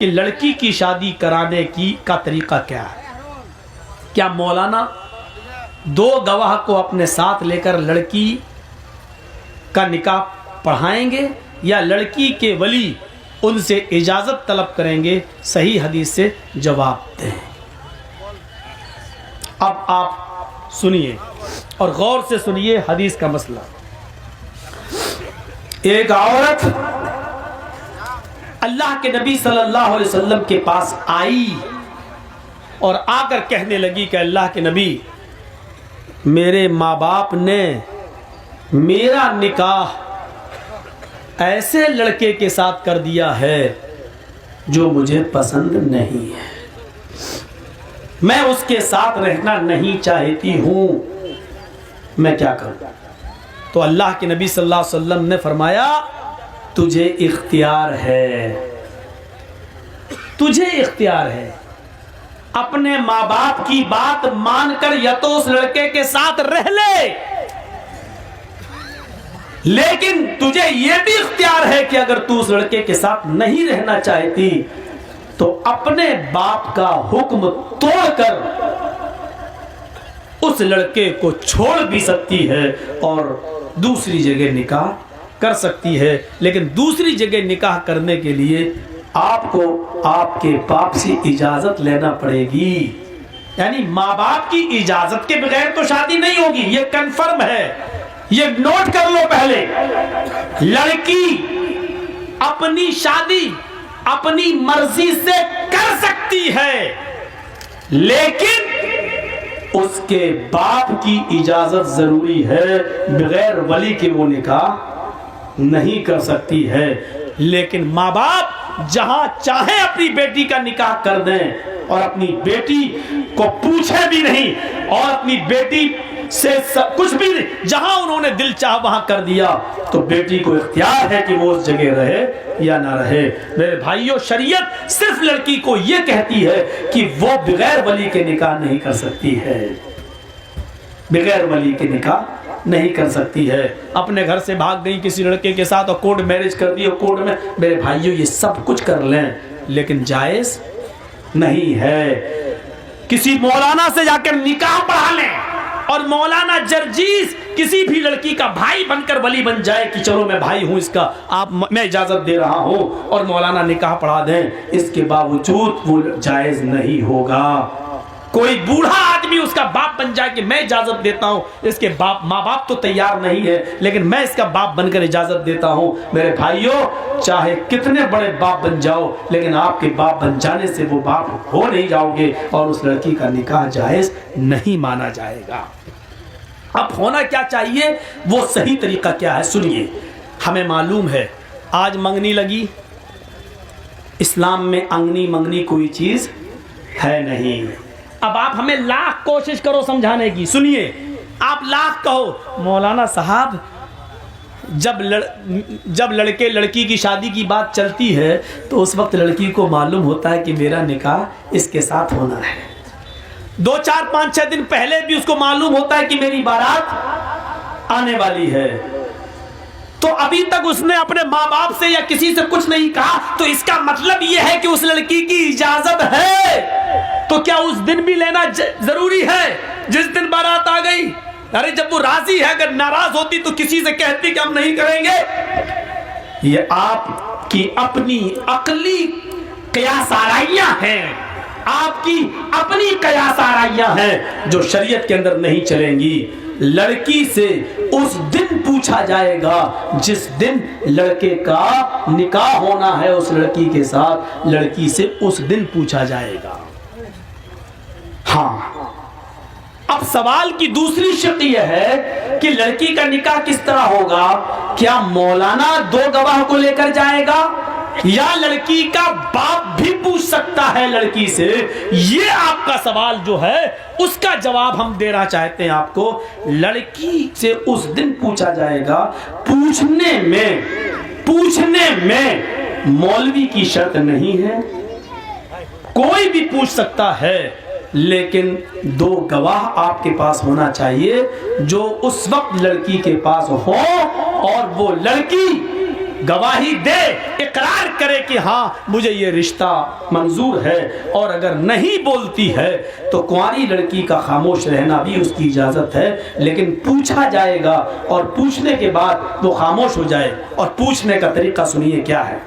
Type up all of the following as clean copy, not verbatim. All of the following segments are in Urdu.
کہ لڑکی کی شادی کرانے کا طریقہ کیا ہے؟ کیا مولانا دو گواہ کو اپنے ساتھ لے کر لڑکی کا نکاح پڑھائیں گے یا لڑکی کے ولی ان سے اجازت طلب کریں گے؟ صحیح حدیث سے جواب دیں۔ اب آپ سنیے اور غور سے سنیے حدیث کا مسئلہ۔ ایک عورت اللہ کے نبی صلی اللہ علیہ وسلم کے پاس آئی اور آ کر کہنے لگی کہ اللہ کے نبی، میرے ماں باپ نے میرا نکاح ایسے لڑکے کے ساتھ کر دیا ہے جو مجھے پسند نہیں ہے، میں اس کے ساتھ رہنا نہیں چاہتی ہوں، میں کیا کروں؟ تو اللہ کے نبی صلی اللہ علیہ وسلم نے فرمایا تجھے اختیار ہے، تجھے اختیار ہے، اپنے ماں باپ کی بات مان کر یا تو اس لڑکے کے ساتھ رہ لے، لیکن تجھے یہ بھی اختیار ہے کہ اگر تو اس لڑکے کے ساتھ نہیں رہنا چاہتی تو اپنے باپ کا حکم توڑ کر اس لڑکے کو چھوڑ بھی سکتی ہے اور دوسری جگہ نکاح کر سکتی ہے، لیکن دوسری جگہ نکاح کرنے کے لیے آپ کو آپ کے باپ سے اجازت لینا پڑے گی، یعنی ماں باپ کی اجازت کے بغیر تو شادی نہیں ہوگی، یہ کنفرم ہے، یہ نوٹ کر لو پہلے۔ لڑکی اپنی شادی اپنی مرضی سے کر سکتی ہے، لیکن اس کے باپ کی اجازت ضروری ہے، بغیر ولی کے وہ نکاح نہیں کر سکتی ہے۔ لیکن ماں باپ جہاں چاہیں اپنی بیٹی کا نکاح کر دیں اور اپنی بیٹی کو پوچھے بھی نہیں اور اپنی بیٹی سے کچھ بھی نہیں، جہاں انہوں نے دل چاہ وہاں کر دیا، تو بیٹی کو اختیار ہے کہ وہ اس جگہ رہے یا نہ رہے۔ میرے بھائیوں، شریعت صرف لڑکی کو یہ کہتی ہے کہ وہ بغیر ولی کے نکاح نہیں کر سکتی ہے، بغیر ولی کے نکاح نہیں کر سکتی ہے۔ اپنے گھر سے بھاگ گئی کسی لڑکے کے ساتھ اور کورٹ میرج کر دی، اور کورٹ میں میرے بھائیوں یہ سب کچھ کر لیں لیکن جائز نہیں ہے۔ کسی مولانا سے جا کر نکاح پڑھا لیں اور مولانا جرجیز کسی بھی لڑکی کا بھائی بن کر ولی بن جائے کہ چلو میں بھائی ہوں اس کا، میں اجازت دے رہا ہوں، اور مولانا نکاح پڑھا دیں، اس کے باوجود وہ جائز نہیں ہوگا۔ کوئی بوڑھا آدمی اس کا باپ بن جائے کہ میں اجازت دیتا ہوں، اس کے ماں باپ تو تیار نہیں ہے لیکن میں اس کا باپ بن کر اجازت دیتا ہوں، میرے بھائیوں چاہے کتنے بڑے باپ بن جاؤ لیکن آپ کے باپ بن جانے سے وہ باپ ہو نہیں جاؤ گے اور اس لڑکی کا نکاح جائز نہیں مانا جائے گا۔ اب ہونا کیا چاہیے، وہ صحیح طریقہ کیا ہے سنیے۔ ہمیں معلوم ہے آج منگنی لگی، اسلام میں انگنی منگنی کوئی چیز ہے نہیں۔ اب آپ ہمیں لاکھ کوشش کرو سمجھانے کی، سنیے، آپ لاکھ کہو مولانا صاحب جب لڑکے لڑکی کی شادی کی بات چلتی ہے تو اس وقت لڑکی کو معلوم ہوتا ہے کہ میرا نکاح اس کے ساتھ ہونا ہے، 2 4 5 6 دن پہلے بھی اس کو معلوم ہوتا ہے کہ میری بارات آنے والی ہے، تو ابھی تک اس نے اپنے ماں باپ سے یا کسی سے کچھ نہیں کہا، تو اس کا مطلب یہ ہے کہ اس لڑکی کی اجازت ہے، تو کیا اس دن بھی لینا ضروری ہے جس دن بارات آ گئی؟ ارے جب وہ راضی ہے، اگر ناراض ہوتی تو کسی سے کہتی کہ ہم نہیں کریں گے۔ یہ آپ کی اپنی عقلی قیاس آرائیاں ہیں، آپ کی اپنی قیاس آرائیاں ہیں جو شریعت کے اندر نہیں چلیں گی۔ لڑکی سے اس دن پوچھا جائے گا جس دن لڑکے کا نکاح ہونا ہے، اس لڑکی کے ساتھ لڑکی سے اس دن پوچھا جائے گا۔ ہاں، اب سوال کی دوسری شق یہ ہے کہ لڑکی کا نکاح کس طرح ہوگا؟ کیا مولانا 2 گواہ کو لے کر جائے گا یا لڑکی کا باپ بھی پوچھ سکتا ہے لڑکی سے؟ یہ آپ کا سوال جو ہے اس کا جواب ہم دینا چاہتے ہیں آپ کو۔ لڑکی سے اس دن پوچھا جائے گا، پوچھنے میں مولوی کی شرط نہیں ہے، کوئی بھی پوچھ سکتا ہے، لیکن 2 گواہ آپ کے پاس ہونا چاہیے جو اس وقت لڑکی کے پاس ہو اور وہ لڑکی گواہی دے، اقرار کرے کہ ہاں مجھے یہ رشتہ منظور ہے، اور اگر نہیں بولتی ہے تو کنواری لڑکی کا خاموش رہنا بھی اس کی اجازت ہے، لیکن پوچھا جائے گا اور پوچھنے کے بعد وہ خاموش ہو جائے۔ اور پوچھنے کا طریقہ سنیے کیا ہے،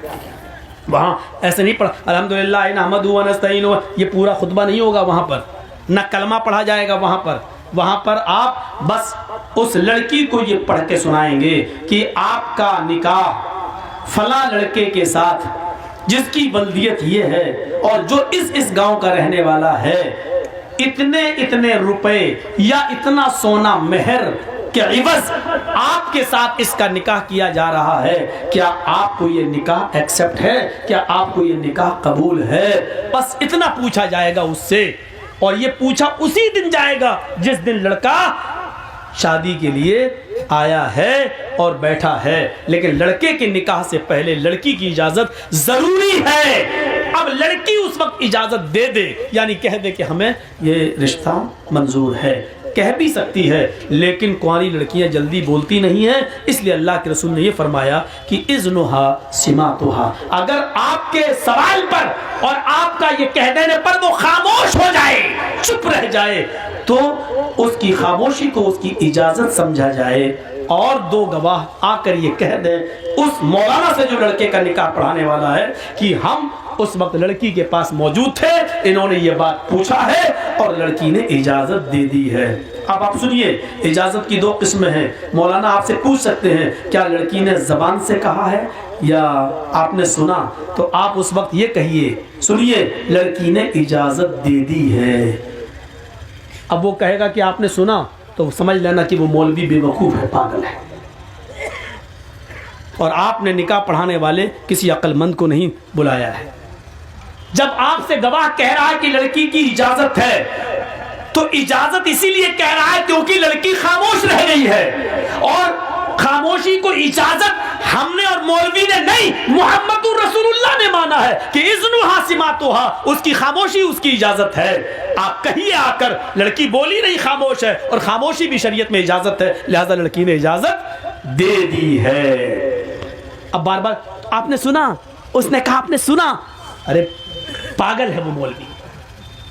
وہاں ایسے نہیں پڑھا الحمدللہ نحمدہ و نستعینہ، یہ پورا خطبہ نہیں ہوگا وہاں پر، نہ کلمہ پڑھا جائے گا وہاں پر آپ بس اس لڑکی کو یہ پڑھ کے سنائیں گے کہ آپ کا نکاح فلاں لڑکے کے ساتھ جس کی بلدیت یہ ہے اور جو اس گاؤں کا رہنے والا ہے، اتنے روپے یا اتنا سونا مہر کے عوض آپ کے ساتھ اس کا نکاح کیا جا رہا ہے، کیا آپ کو یہ نکاح ایکسپٹ ہے؟ کیا آپ کو یہ نکاح قبول ہے؟ بس اتنا پوچھا جائے گا اس سے، اور یہ پوچھا اسی دن جائے گا جس دن لڑکا شادی کے لیے آیا ہے اور بیٹھا ہے، لیکن لڑکے کے نکاح سے پہلے لڑکی کی اجازت ضروری ہے۔ اب لڑکی اس وقت اجازت دے دے، یعنی کہہ دے کہ ہمیں یہ رشتہ منظور ہے، کہہ بھی سکتی ہے، لیکن کنواری لڑکیاں جلدی بولتی نہیں ہیں، اس لیے اللہ کے رسول نے یہ فرمایا کہ اذنھا سماطھا، اگر آپ کے سوال پر اور آپ کا یہ کہہ دینے پر وہ خاموش ہو جائے، چپ رہ جائے، تو اس کی خاموشی کو اس کی اجازت سمجھا جائے، اور دو گواہ آ کر یہ کہہ دیں اس مولانا سے جو لڑکے کا نکاح پڑھانے والا ہے کہ ہم اس وقت لڑکی کے پاس موجود تھے، انہوں نے یہ بات پوچھا ہے اور لڑکی نے اجازت دے دی ہے۔ اب آپ سنیے، اجازت کی دو قسمیں ہیں۔ مولانا آپ سے پوچھ سکتے ہیں کیا لڑکی نے زبان سے کہا ہے یا آپ نے سنا، تو آپ اس وقت یہ کہیے، سنیے لڑکی نے اجازت دے دی ہے۔ اب وہ کہے گا کہ آپ نے سنا، تو سمجھ لینا کہ وہ مولوی بے وقوف ہے، پاگل ہے، اور آپ نے نکاح پڑھانے والے کسی عقل مند کو نہیں بلایا ہے۔ جب آپ سے گواہ کہہ رہا ہے کہ لڑکی کی اجازت ہے، تو اجازت اسی لیے کہہ رہا ہے کیونکہ لڑکی خاموش رہ گئی ہے، اور خاموشی کو اجازت ہم نے اور مولوی نے نہیں، محمد رسول اللہ نے مانا ہے کہ اذنھا سماطھا، اس کی خاموشی اس کی اجازت ہے۔ آپ کہیے آ کر لڑکی بولی نہیں، خاموش ہے، اور خاموشی بھی شریعت میں اجازت ہے، لہذا لڑکی نے اجازت دے دی ہے۔ اب بار بار آپ نے سنا، اس نے کہا آپ نے سنا، ارے پاگل ہے وہ مولوی،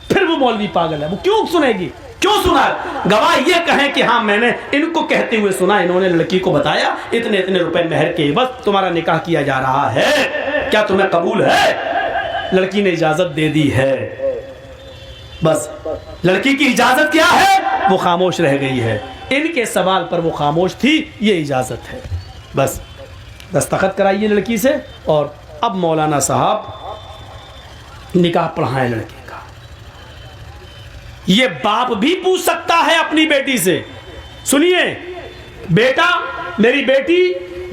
پھر وہ مولوی پاگل ہے، وہ کیوں سنے گی؟ کیوں سنا؟ گواہ یہ کہیں کہ ہاں میں نے ان کو کہتے ہوئے سنا، انہوں نے لڑکی کو بتایا اتنے روپے مہر کے بس تمہارا نکاح کیا جا رہا ہے، کیا تمہیں قبول ہے؟ لڑکی نے اجازت دے دی ہے، بس لڑکی کی اجازت کیا ہے؟ وہ خاموش رہ گئی ہے، ان کے سوال پر وہ خاموش تھی، یہ اجازت ہے۔ بس دستخط کرائیے لڑکی سے، اور اب مولانا صاحب نکاح پڑھائیں لڑکے کا۔ یہ باپ بھی پوچھ سکتا ہے اپنی بیٹی سے، سنیے بیٹا، میری بیٹی،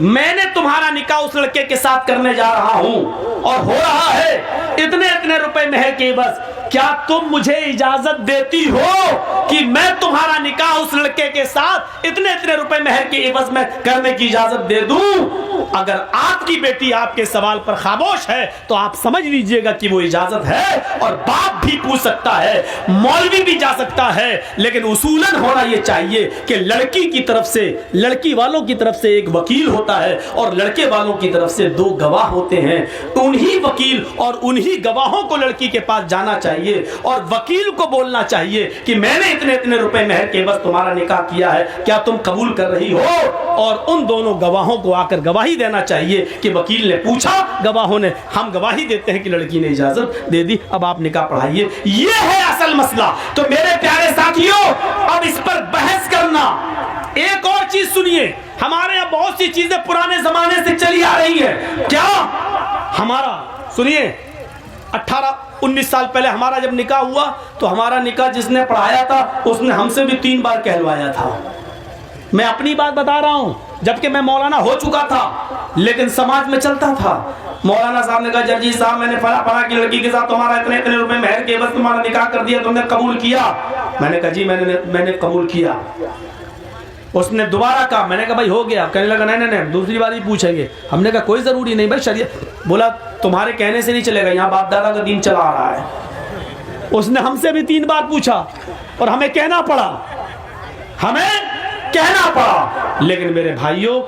میں نے تمہارا نکاح اس لڑکے کے ساتھ کرنے جا رہا ہوں اور ہو رہا ہے اتنے روپے مہر کے بس، کیا تم مجھے اجازت دیتی ہو کہ میں تمہارا نکاح اس لڑکے کے ساتھ اتنے روپے مہر کے عوض میں کرنے کی اجازت دے دوں؟ اگر آپ کی بیٹی آپ کے سوال پر خاموش ہے تو آپ سمجھ لیجئے گا کہ وہ اجازت ہے، اور باپ بھی پوچھ سکتا ہے، مولوی بھی جا سکتا ہے، لیکن اصولاً ہونا یہ چاہیے کہ لڑکی کی طرف سے، لڑکی والوں کی طرف سے ایک وکیل ہوتا ہے اور لڑکے والوں کی طرف سے دو گواہ ہوتے ہیں، انہی وکیل اور انہی گواہوں کو لڑکی کے پاس جانا چاہیے اور وکیل کو بولنا چاہیے کہ میں نے اتنے روپے مہر کے بس تمہارا نکاح کیا ہے، کیا تم قبول کر رہی ہو؟ اور ان دونوں گواہوں کو آ کر گواہی دینا چاہیے کہ وکیل نے پوچھا، گواہوں نے، ہم گواہی دیتے ہیں کہ لڑکی نے اجازت دے دی، اب آپ نکاح پڑھائیے۔ یہ ہے اصل مسئلہ۔ تو میرے پیارے ساتھیوں، اب اس پر بحث کرنا۔ ایک اور چیز سنیے، ہمارے یہاں بہت سی چیزیں پرانے زمانے سے چلی آ رہی ہیں۔ کیا ہمارا، سنیے، 18-19 سال پہلے ہمارا جب نکاح ہوا تو ہمارا نکاح جس نے پڑھایا تھا اس نے ہم سے بھی 3 بار کہلوایا تھا۔ میں اپنی بات بتا رہا ہوں، جبکہ میں مولانا ہو چکا تھا، لیکن سماج میں چلتا تھا۔ مولانا صاحب نے کہا جرجی صاحب میں نے فلاں کی لڑکی کے ساتھ تمہارا اتنے روپے مہر کے بس تمہارا نکاح کر دیا، تم نے قبول کیا؟ میں نے کہا جی میں نے قبول کیا۔ اس نے دوبارہ کہا، میں نے کہا بھائی ہو گیا، کہنے لگا نہیں دوسری بار ہی پوچھیں گے۔ ہم نے کہا کوئی ضروری نہیں بھائی، شریعت بولا تمہارے کہنے سے نہیں چلے گا، یہاں باپ دادا کا دین چلا آ رہا ہے۔ اس نے ہم سے بھی 3 بار پوچھا اور ہمیں کہنا پڑا، لیکن میرے بھائیوں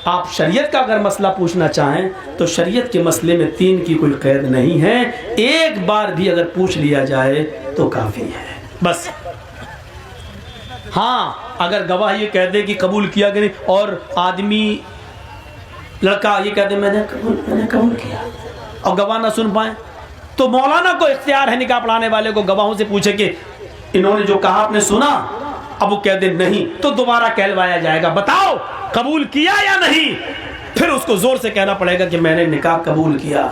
آپ شریعت کا اگر مسئلہ پوچھنا چاہیں تو شریعت کے مسئلے میں 3 کی کوئی قید نہیں ہے، ایک بار بھی اگر پوچھ لیا جائے تو کافی ہے بس۔ ہاں اگر گواہ یہ کہہ دے کہ قبول کیا کہ نہیں، اور آدمی لڑکا یہ کہہ دے میں نے قبول کیا، اور گواہ نہ سن پائیں، تو مولانا کو اختیار ہے نکاح پڑھانے والے کو گواہوں سے پوچھے کہ انہوں نے جو کہا آپ نے سنا؟ اب وہ کہہ دے نہیں، تو دوبارہ کہلوایا جائے گا بتاؤ قبول کیا یا نہیں، پھر اس کو زور سے کہنا پڑے گا کہ میں نے نکاح قبول کیا۔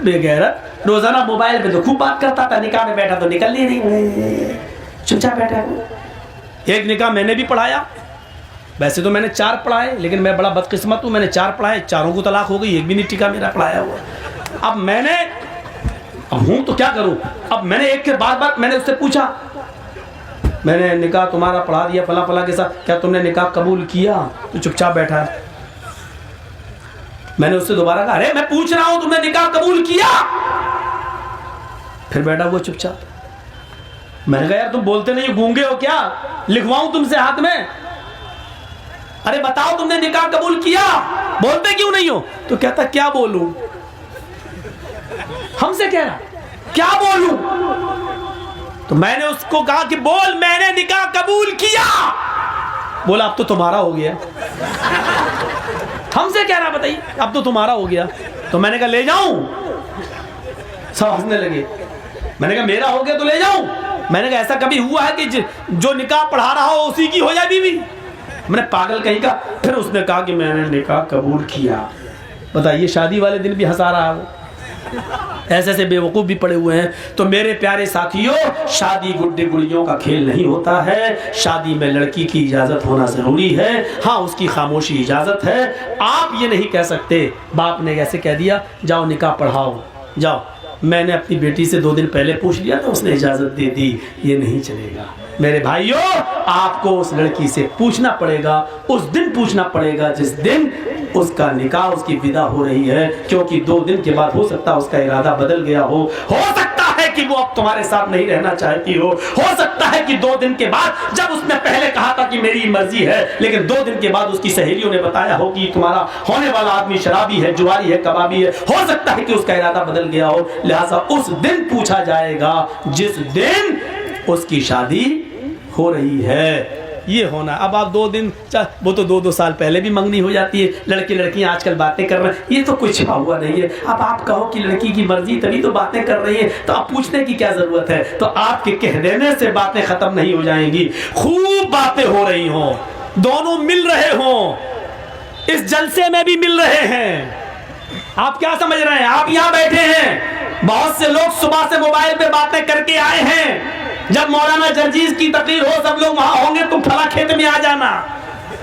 بے غیرت، روزانہ موبائل پہ تو خوب بات کرتا تھا، نکاح میں بیٹھا تو نکل ہی نہیں، چپ چاپ بیٹھا۔ ایک نکاح میں نے بھی پڑھایا، ویسے تو میں نے 4 پڑھائے، لیکن میں بڑا بدقسمت ہوں، میں نے 4 پڑھائے، چاروں کو طلاق ہو گئی، ایک بھی نہیں ٹکا میرا پڑھایا ہوا۔ اب میں نے ہوں تو کیا کروں، اب میں نے ایک کے بار بار میں نے اس سے پوچھا، میں نے نکاح تمہارا پڑھا دیا فلاں فلاں کے ساتھ، کیا تم نے نکاح قبول کیا؟ تو چپ چاپ بیٹھا ہے۔ میں نے اس سے دوبارہ کہا ارے میں پوچھ رہا ہوں تم نے نکاح قبول کیا؟ پھر بیٹھا وہ چپ چاپ۔ میں نے کہا یار تم بولتے نہیں، گونگے ہو کیا؟ لکھواؤں تم سے ہاتھ میں؟ ارے بتاؤ تم نے نکاح قبول کیا؟ بولتے کیوں نہیں ہو؟ تو کہتا کیا بولوں، ہم سے کہہ رہا کیا بولوں؟ تو میں نے اس کو کہا کہ بول میں نے نکاح قبول کیا۔ بولا اب تو تمہارا ہو گیا۔ ہم سے کہہ رہا بتائیے اب تو تمہارا ہو گیا۔ تو میں نے کہا لے جاؤں؟ سب ہنسنے لگے۔ میں نے کہا میرا ہو گیا تو لے جاؤں؟ میں نے کہا ایسا کبھی ہوا ہے کہ جو نکاح پڑھا رہا ہو اسی کی ہو جائے بیوی؟ میں نے پاگل کہیں کا۔ پھر اس نے کہا کہ میں نے نکاح قبول کیا۔ بتائیے شادی والے دن بھی ہنسا رہا ہے وہ۔ ایسے ایسے بے وقوف بھی پڑے ہوئے ہیں۔ تو میرے پیارے ساتھیوں، شادی گڈے گڑیوں کا کھیل نہیں ہوتا ہے، شادی میں لڑکی کی اجازت ہونا ضروری ہے، ہاں اس کی خاموشی اجازت ہے۔ آپ یہ نہیں کہہ سکتے، باپ نے ایسے کہہ دیا جاؤ نکاح پڑھاؤ جاؤ، میں نے اپنی بیٹی سے 2 دن پہلے پوچھ لیا تو اس نے اجازت دے دی، یہ نہیں چلے گا۔ میرے بھائیوں، آپ کو اس لڑکی سے پوچھنا پڑے گا، اس دن پوچھنا پڑے گا جس دن اس کا نکاح، اس کی ودا ہو رہی ہے، کیونکہ 2 دن کے بعد ہو سکتا ہے اس کا ارادہ بدل گیا ہو سکتا ہے کہ وہ اب تمہارے ساتھ نہیں رہنا چاہتی ہو سکتا ہے کہ 2 دن کے بعد جب اس نے پہلے کہا تھا کہ میری مرضی ہے، لیکن 2 دن کے بعد اس کی سہیلیوں نے بتایا ہو کہ تمہارا ہونے والا آدمی شرابی ہے، جواری ہے، کبابی ہے، ہو سکتا ہے کہ اس کا ارادہ بدل گیا ہو، لہٰذا اس دن پوچھا جائے گا جس دن اس کی شادی ہو رہی ہے۔ یہ ہونا، اب آپ 2 دن، وہ تو 2 سال پہلے بھی منگنی ہو جاتی ہے، لڑکے لڑکیاں آج کل باتیں کر رہے ہیں، یہ تو کچھ چھپا ہوا نہیں ہے۔ اب آپ کہو کہ لڑکی کی مرضی تبھی تو باتیں کر رہی ہے، تو اب پوچھنے کی کیا ضرورت ہے؟ تو آپ کے کہہ دینے سے باتیں ختم نہیں ہو جائیں گی، خوب باتیں ہو رہی ہوں، دونوں مل رہے ہوں، اس جلسے میں بھی مل رہے ہیں۔ آپ کیا سمجھ رہے ہیں؟ آپ یہاں بیٹھے ہیں، بہت سے لوگ صبح سے موبائل پہ باتیں کر کے آئے ہیں، جب مولانا جرجیز کی تقریر ہو سب لوگ وہاں ہوں گے، تم پھلا کھیت میں آ جانا۔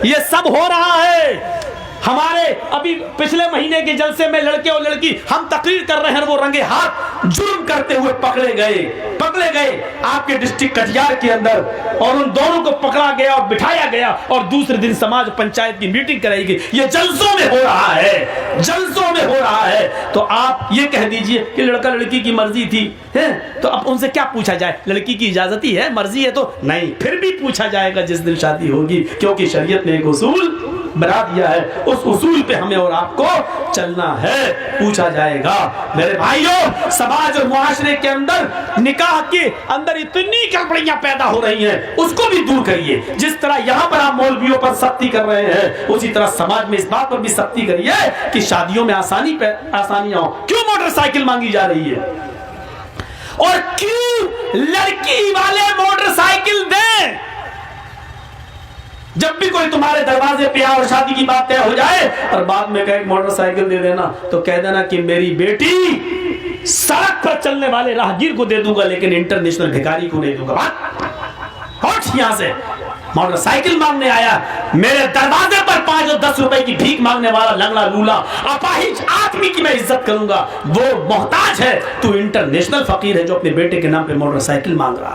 یہ سب ہو رہا ہے۔ ہمارے ابھی پچھلے مہینے کے جلسے میں لڑکے اور لڑکی ہم تقریر کر رہے ہیں، وہ رنگے ہاتھ جرم کرتے ہوئے پکڑے گئے آپ کے ڈسٹرکٹ کٹیہار کے اندر، اور ان دونوں کو پکڑا گیا اور بٹھایا گیا، اور دوسرے دن سماج پنچایت کی میٹنگ کرائی گئی۔ یہ جلسوں میں ہو رہا ہے، جلسوں میں ہو رہا ہے۔ تو آپ یہ کہہ دیجئے کہ لڑکا لڑکی کی مرضی تھی، تو اب ان سے کیا پوچھا جائے؟ لڑکی کی اجازت ہی ہے، مرضی ہے تو نہیں، پھر بھی پوچھا جائے گا جس دن شادی ہوگی، کیونکہ شریعت نے ایک اصول بنا دیا ہے، اس اصول پہ ہمیں اور آپ کو چلنا ہے، پوچھا جائے گا۔ میرے بھائیوں، سماج اور معاشرے کے اندر نکاح کے اندر اتنی گڑبڑیاں پیدا ہو رہی ہیں، اس کو بھی دور کریے۔ جس طرح یہاں پر آپ مولویوں پر سختی کر رہے ہیں، اسی طرح سماج میں اس بات پر بھی سختی کریے کہ شادیوں میں آسانیاں ہوں۔ کیوں موٹر سائیکل مانگی جا رہی ہے، اور کیوں لڑکی والے موٹر سائیکل دیں؟ جب بھی کوئی تمہارے دروازے پہ اور شادی کی بات طے ہو جائے اور بعد میں کہے موٹر سائیکل دے دینا، تو کہہ دینا کہ میری بیٹی سڑک پر چلنے والے راہگیر کو دے دوں گا، لیکن انٹرنیشنل بھکاری کو نہیں دوں گا۔ ہٹ یہاں سے، موٹر سائیکل مانگنے آیا، میرے دروازے پر 5 اور 10 روپے کی بھیک مانگنے والا لنگڑا لولا اپاہج آدمی کی میں عزت کروں گا، وہ محتاج ہے، تو انٹرنیشنل فقیر ہے جو اپنے بیٹے کے نام پہ موٹر سائیکل مانگ رہا ہے۔